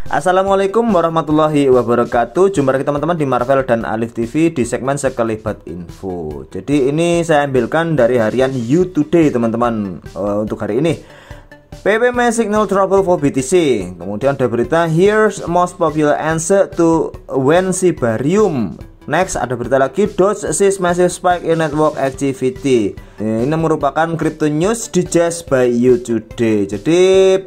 Assalamualaikum warahmatullahi wabarakatuh. Jumpa lagi teman-teman di Marvel dan Alif TV di segmen Sekelibat Info. Jadi ini saya ambilkan dari harian You Today teman-teman. Untuk hari ini PP may signal trouble for BTC. Kemudian ada berita here's most popular answer to Wensibarium. Next ada berita lagi Doge sees massive spike in network activity. Ini merupakan crypto news digest by You Today. Jadi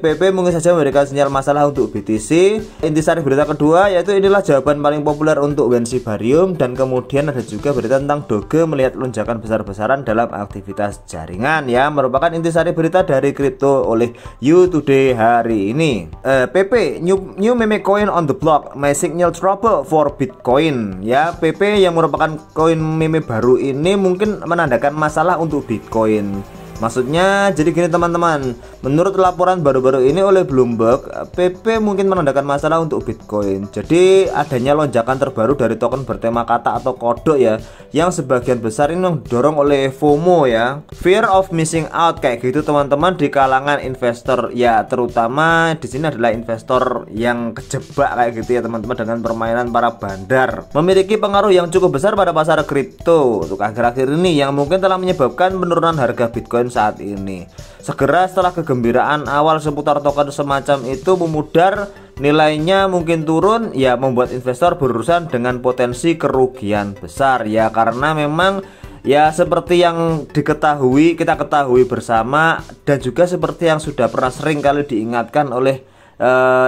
PP mungkin saja memberikan sinyal masalah untuk BTC. Intisari berita kedua yaitu inilah jawaban paling populer untuk Wensibarium. Dan kemudian ada juga berita tentang Doge melihat lonjakan besar-besaran dalam aktivitas jaringan, ya, merupakan intisari berita dari kripto oleh You Today hari ini. PP new meme coin on the block may signal trouble for Bitcoin, ya. PP yang merupakan koin meme baru ini mungkin menandakan masalah untuk Bitcoin. Maksudnya jadi gini teman-teman, menurut laporan baru-baru ini oleh Bloomberg, PP mungkin menandakan masalah untuk Bitcoin. Jadi adanya lonjakan terbaru dari token bertema kata atau kodok, ya, yang sebagian besar ini didorong oleh FOMO, ya, fear of missing out, kayak gitu teman-teman, di kalangan investor, ya, terutama di sini adalah investor yang kejebak kayak gitu, ya teman-teman, dengan permainan para bandar. Memiliki pengaruh yang cukup besar pada pasar kripto untuk akhir-akhir ini, yang mungkin telah menyebabkan penurunan harga Bitcoin saat ini. Segera setelah kegembiraan awal seputar token semacam itu memudar, nilainya mungkin turun, ya, membuat investor berurusan dengan potensi kerugian besar, ya, karena memang, ya, seperti yang kita ketahui bersama, dan juga seperti yang sudah pernah sering kali diingatkan oleh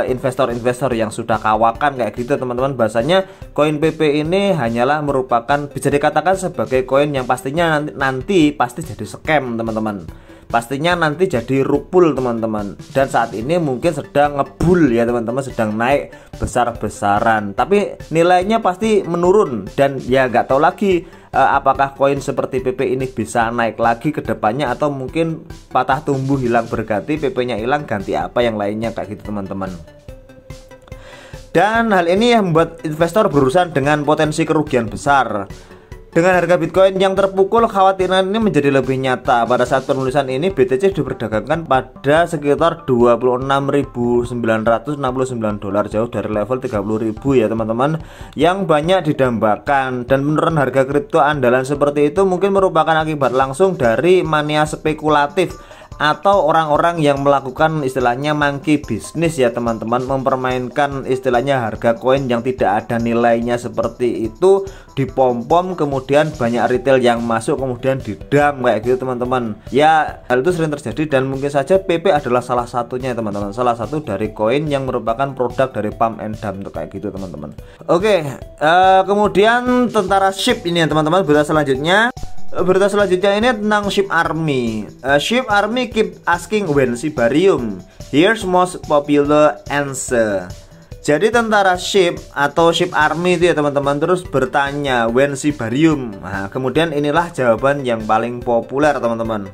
investor-investor yang sudah kawakan kayak gitu teman-teman, bahasanya koin PP ini hanyalah merupakan, bisa dikatakan sebagai koin yang pastinya nanti pasti jadi scam teman-teman, pastinya nanti jadi rupul teman-teman, dan saat ini mungkin sedang ngebul, ya teman-teman, sedang naik besar-besaran, tapi nilainya pasti menurun, dan ya nggak tahu lagi apakah koin seperti PP ini bisa naik lagi ke depannya, atau mungkin patah tumbuh hilang berganti, PP-nya hilang ganti apa yang lainnya kayak gitu teman-teman. Dan hal ini yang membuat investor berurusan dengan potensi kerugian besar. Dengan harga Bitcoin yang terpukul, kekhawatiran ini menjadi lebih nyata. Pada saat penulisan ini, BTC diperdagangkan pada sekitar 26.969 dolar, jauh dari level 30.000, ya teman-teman, yang banyak didambakan. Dan penurunan harga kripto andalan seperti itu mungkin merupakan akibat langsung dari mania spekulatif atau orang-orang yang melakukan istilahnya monkey business, ya teman-teman, mempermainkan istilahnya harga koin yang tidak ada nilainya seperti itu, dipom-pom, kemudian banyak retail yang masuk, kemudian didam kayak gitu teman-teman. Ya, hal itu sering terjadi, dan mungkin saja PP adalah salah satunya teman-teman, salah satu dari koin yang merupakan produk dari pump and dump kayak gitu teman-teman. Oke, kemudian tentara SHIB ini, ya teman-teman, berita selanjutnya. Berita selanjutnya ini tentang SHIB Army. SHIB Army keep asking Wensibarium. Here's most popular answer. Jadi tentara SHIB atau SHIB Army itu, ya teman-teman, terus bertanya Wensibarium. Nah, kemudian inilah jawaban yang paling populer teman-teman.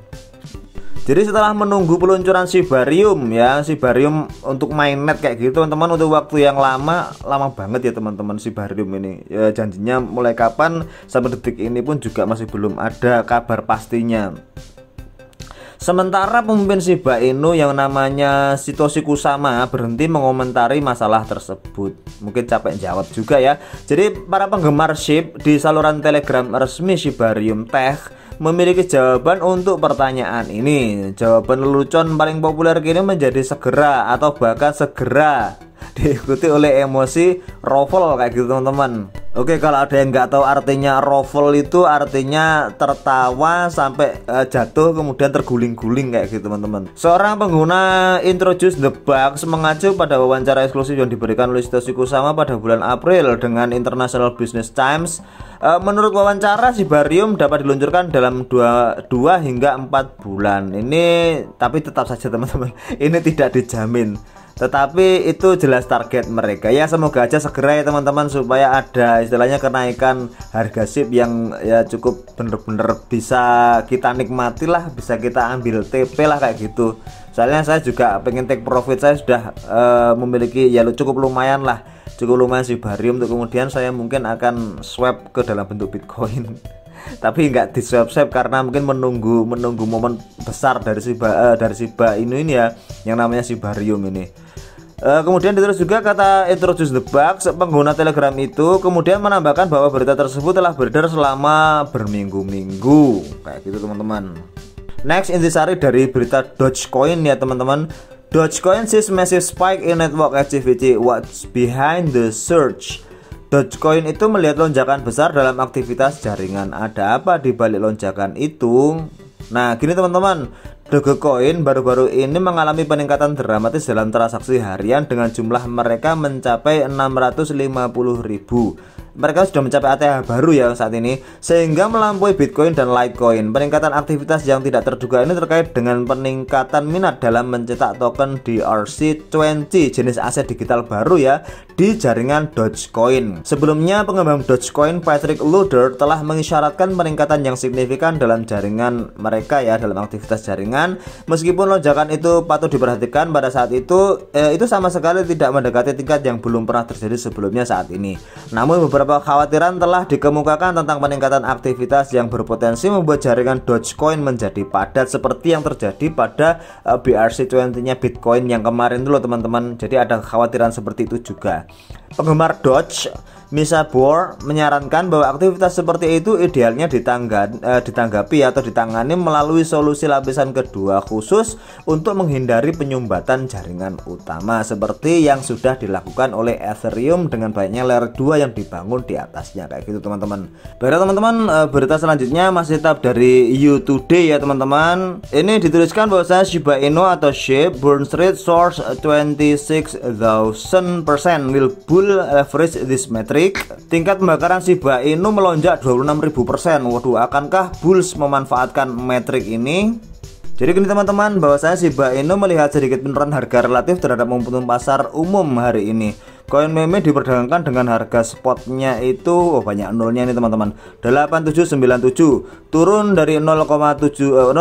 Jadi setelah menunggu peluncuran Shibarium, ya, Shibarium untuk mainnet kayak gitu teman-teman, untuk waktu yang lama banget, ya teman-teman, Shibarium ini, ya, janjinya mulai kapan sampai detik ini pun juga masih belum ada kabar pastinya. Sementara pemimpin Shiba Inu yang namanya Satoshi Kusama berhenti mengomentari masalah tersebut. Mungkin capek jawab juga, ya. Jadi para penggemar SHIB di saluran Telegram resmi Shibarium Tech memiliki jawaban untuk pertanyaan ini. Jawaban lelucon paling populer kini menjadi segera atau bahkan segera, diikuti oleh emosi ruffle kayak gitu teman-teman. Oke, kalau ada yang nggak tahu artinya ruffle, itu artinya tertawa sampai jatuh kemudian terguling-guling kayak gitu teman-teman. Seorang pengguna Introduce the Bugs mengacu pada wawancara eksklusif yang diberikan oleh Satoshi Kusama pada bulan April dengan International Business Times. Menurut wawancara, Shibarium dapat diluncurkan dalam 2 hingga 4 bulan. Ini tapi tetap saja teman-teman, ini tidak dijamin. Tetapi itu jelas target mereka, ya, semoga aja segera, ya teman-teman, supaya ada istilahnya kenaikan harga SHIB yang, ya, cukup bener-bener bisa kita nikmati lah, bisa kita ambil TP lah kayak gitu. Soalnya saya juga pengen take profit, saya sudah memiliki, ya, cukup lumayan Shibarium, untuk kemudian saya mungkin akan swap ke dalam bentuk Bitcoin. Tapi nggak di swap karena mungkin menunggu momen besar dari Shiba ini, ya, yang namanya Shibarium ini. Kemudian ditulis juga kata introduce the bugs. Pengguna Telegram itu kemudian menambahkan bahwa berita tersebut telah beredar selama berminggu-minggu, kayak gitu teman-teman. Next, intisari dari berita Dogecoin ya teman-teman. Dogecoin sees massive spike in network activity. What's behind the surge? Dogecoin itu melihat lonjakan besar dalam aktivitas jaringan. Ada apa di balik lonjakan itu? Nah, gini teman-teman, Dogecoin baru-baru ini mengalami peningkatan dramatis dalam transaksi harian dengan jumlah mereka mencapai 650.000. Mereka sudah mencapai ATH baru ya saat ini, sehingga melampaui Bitcoin dan Litecoin. Peningkatan aktivitas yang tidak terduga ini terkait dengan peningkatan minat dalam mencetak token DRC20, jenis aset digital baru ya, di jaringan Dogecoin. Sebelumnya pengembang Dogecoin Patrick Luder telah mengisyaratkan peningkatan yang signifikan dalam jaringan mereka ya, dalam aktivitas jaringan. Meskipun lonjakan itu patut diperhatikan pada saat itu sama sekali tidak mendekati tingkat yang belum pernah terjadi sebelumnya saat ini. Namun beberapa kekhawatiran telah dikemukakan tentang peningkatan aktivitas yang berpotensi membuat jaringan Dogecoin menjadi padat seperti yang terjadi pada BRC20-nya Bitcoin yang kemarin dulu teman-teman. Jadi ada kekhawatiran seperti itu juga. Penggemar Doge Misha Bohr menyarankan bahwa aktivitas seperti itu idealnya ditanggapi atau ditangani melalui solusi lapisan kedua khusus untuk menghindari penyumbatan jaringan utama seperti yang sudah dilakukan oleh Ethereum dengan banyaknya layer 2 yang dibangun di atasnya, kayak gitu teman-teman. Baiklah teman-teman, berita selanjutnya masih tetap dari You Today ya teman-teman. Ini dituliskan bahwa Shiba Inu atau SHIB burn rate soars 26,000% will bull leverage this metric. Tingkat pembakaran Shiba Inu melonjak 26.000%. Waduh, akankah bulls memanfaatkan metrik ini? Jadi gini teman-teman, bahwasanya Shiba Inu melihat sedikit penurunan harga relatif terhadap momentum pasar umum hari ini. Koin meme diperdagangkan dengan harga spotnya itu banyak nolnya ini teman-teman, 8797, turun dari 0,87%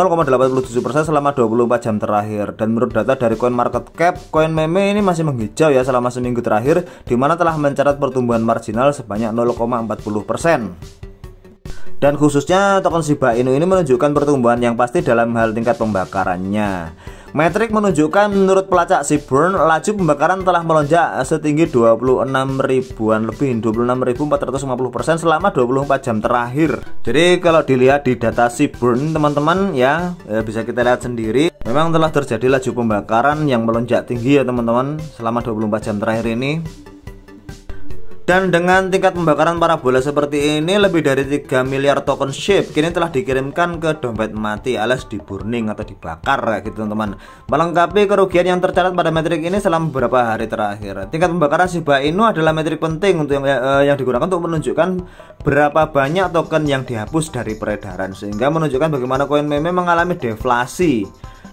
selama 24 jam terakhir. Dan menurut data dari CoinMarketCap, koin meme ini masih menghijau ya selama seminggu terakhir, di mana telah mencatat pertumbuhan marginal sebanyak 0,40%. Dan khususnya token Shiba Inu ini menunjukkan pertumbuhan yang pasti dalam hal tingkat pembakarannya. Metrik menunjukkan menurut pelacak Seaburn, laju pembakaran telah melonjak setinggi 26.450% selama 24 jam terakhir. Jadi kalau dilihat di data Seaburn teman-teman ya, bisa kita lihat sendiri, memang telah terjadi laju pembakaran yang melonjak tinggi ya teman-teman selama 24 jam terakhir ini. Dan dengan tingkat pembakaran parabola seperti ini, lebih dari 3 miliar token SHIB kini telah dikirimkan ke dompet mati alias di burning atau dibakar kayak gitu teman-teman. Melengkapi kerugian yang tercatat pada metrik ini selama beberapa hari terakhir. Tingkat pembakaran Shiba Inu adalah metrik penting untuk yang digunakan untuk menunjukkan berapa banyak token yang dihapus dari peredaran, sehingga menunjukkan bagaimana koin meme mengalami deflasi.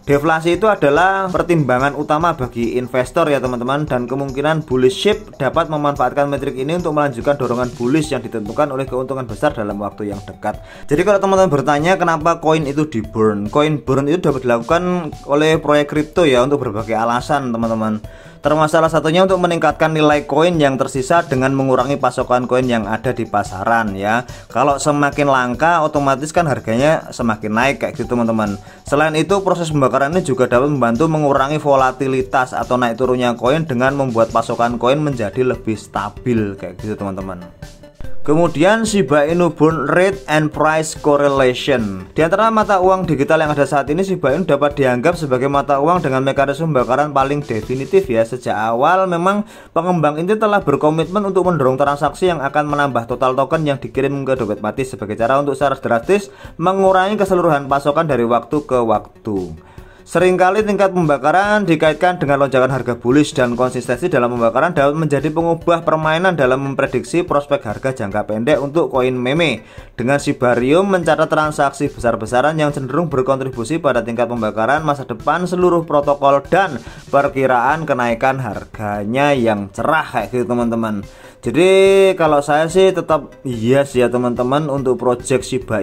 Deflasi itu adalah pertimbangan utama bagi investor ya teman-teman, dan kemungkinan bulliship dapat memanfaatkan metrik ini untuk melanjutkan dorongan bullish yang ditentukan oleh keuntungan besar dalam waktu yang dekat. Jadi kalau teman-teman bertanya kenapa koin itu di burn, koin burn itu dapat dilakukan oleh proyek kripto ya untuk berbagai alasan teman-teman. Termasuk salah satunya untuk meningkatkan nilai koin yang tersisa dengan mengurangi pasokan koin yang ada di pasaran ya. Kalau semakin langka otomatis kan harganya semakin naik kayak gitu teman-teman. Selain itu proses pembakaran ini juga dapat membantu mengurangi volatilitas atau naik turunnya koin dengan membuat pasokan koin menjadi lebih stabil kayak gitu teman-teman. Kemudian Shiba Inu burn rate and price correlation. Di antara mata uang digital yang ada saat ini, Shiba Inu dapat dianggap sebagai mata uang dengan mekanisme pembakaran paling definitif ya. Sejak awal memang pengembang ini telah berkomitmen untuk mendorong transaksi yang akan menambah total token yang dikirim ke dompet mati sebagai cara untuk secara drastis mengurangi keseluruhan pasokan dari waktu ke waktu. Seringkali tingkat pembakaran dikaitkan dengan lonjakan harga bullish, dan konsistensi dalam pembakaran dapat menjadi pengubah permainan dalam memprediksi prospek harga jangka pendek untuk koin meme. Dengan Shibarium mencatat transaksi besar-besaran yang cenderung berkontribusi pada tingkat pembakaran masa depan seluruh protokol dan perkiraan kenaikan harganya yang cerah kayak gitu teman-teman. Jadi kalau saya sih tetap yes ya teman-teman untuk project Shiba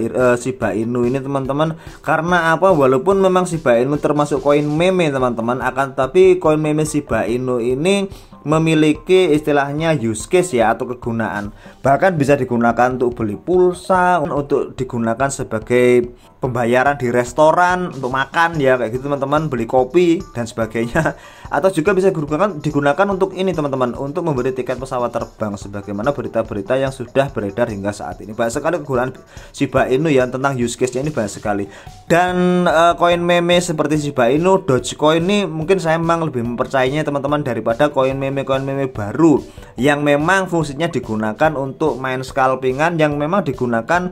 Inu ini teman-teman. Karena apa? Walaupun memang Shiba Inu termasuk koin meme teman-teman, akan tapi koin meme Shiba Inu ini memiliki istilahnya use case ya atau kegunaan. Bahkan bisa digunakan untuk beli pulsa, untuk digunakan sebagai pembayaran di restoran, untuk makan ya kayak gitu teman-teman, beli kopi dan sebagainya. atau juga bisa digunakan untuk ini teman-teman, untuk membeli tiket pesawat terbang sebagaimana berita-berita yang sudah beredar hingga saat ini. Banyak sekali kegunaan Shiba Inu ya, tentang use case-nya ini banyak sekali. Dan koin meme seperti Shiba Inu, Dogecoin ini mungkin saya memang lebih mempercayainya teman-teman daripada koin meme baru yang memang fungsinya digunakan untuk main scalpingan, yang memang digunakan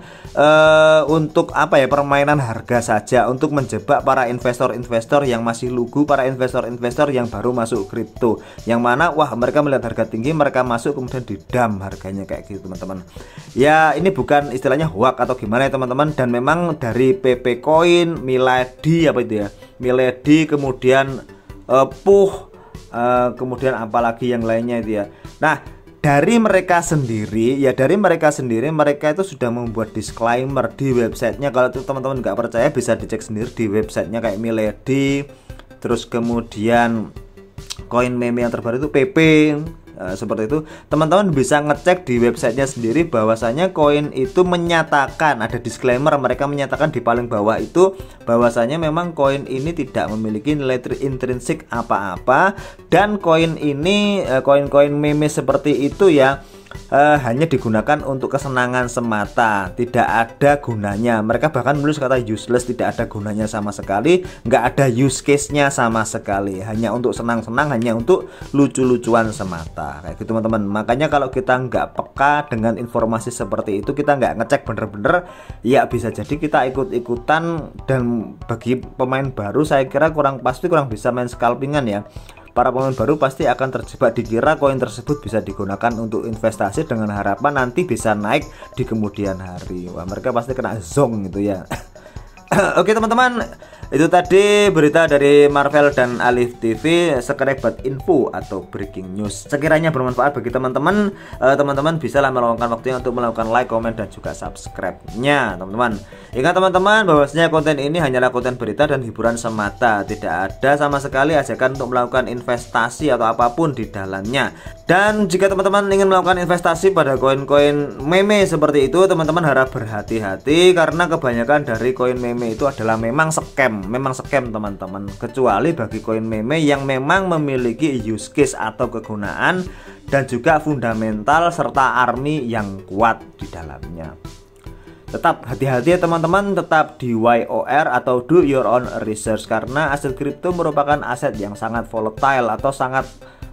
untuk apa ya, permainan harga saja, untuk menjebak para investor-investor yang masih lugu, para investor-investor yang baru masuk kripto, yang mana wah mereka melihat harga tinggi, mereka masuk kemudian didam harganya kayak gitu teman-teman. Ya ini bukan istilahnya hoax atau gimana ya teman-teman, dan memang dari PP Coin, Milady apa itu ya, Milady, kemudian kemudian apalagi yang lainnya itu ya. Nah dari mereka sendiri mereka itu sudah membuat disclaimer di websitenya. Kalau teman-teman nggak percaya bisa dicek sendiri di websitenya kayak Milady, terus kemudian koin meme yang terbaru itu PP, seperti itu. Teman-teman bisa ngecek di websitenya sendiri bahwasanya koin itu menyatakan, ada disclaimer, mereka menyatakan di paling bawah itu bahwasanya memang koin ini tidak memiliki nilai intrinsik apa-apa, dan koin ini koin-koin meme seperti itu ya hanya digunakan untuk kesenangan semata, tidak ada gunanya. Mereka bahkan menulis kata useless, tidak ada gunanya sama sekali, nggak ada use case-nya sama sekali, hanya untuk senang-senang, hanya untuk lucu-lucuan semata kayak gitu teman-teman. Makanya kalau kita nggak peka dengan informasi seperti itu, kita nggak ngecek bener-bener, ya bisa jadi kita ikut-ikutan. Dan bagi pemain baru saya kira kurang bisa main scalpingan ya. Para pemain baru pasti akan terjebak dikira koin tersebut bisa digunakan untuk investasi dengan harapan nanti bisa naik di kemudian hari. Wah mereka pasti kena zong gitu ya. Oke teman-teman, itu tadi berita dari Marvel dan Alif TV, sekelebat info atau breaking news. Sekiranya bermanfaat bagi teman-teman, teman-teman bisa lah meluangkan waktunya untuk melakukan like, komen, dan juga subscribe-nya teman-teman. Ingat teman-teman bahwasanya konten ini hanyalah konten berita dan hiburan semata, tidak ada sama sekali ajakan untuk melakukan investasi atau apapun di dalamnya. Dan jika teman-teman ingin melakukan investasi pada koin-koin meme seperti itu, teman-teman harap berhati-hati karena kebanyakan dari koin meme itu adalah memang scam teman-teman. Kecuali bagi koin meme yang memang memiliki use case atau kegunaan dan juga fundamental serta army yang kuat di dalamnya. Tetap hati-hati ya teman-teman, tetap DYOR atau do your own research, karena aset kripto merupakan aset yang sangat volatile atau sangat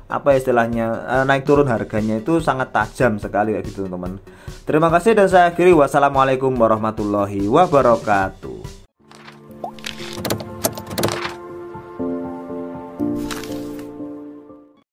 apa istilahnya, naik turun harganya itu sangat tajam sekali kayak gitu teman-teman. Terima kasih dan saya akhiri, wassalamualaikum warahmatullahi wabarakatuh.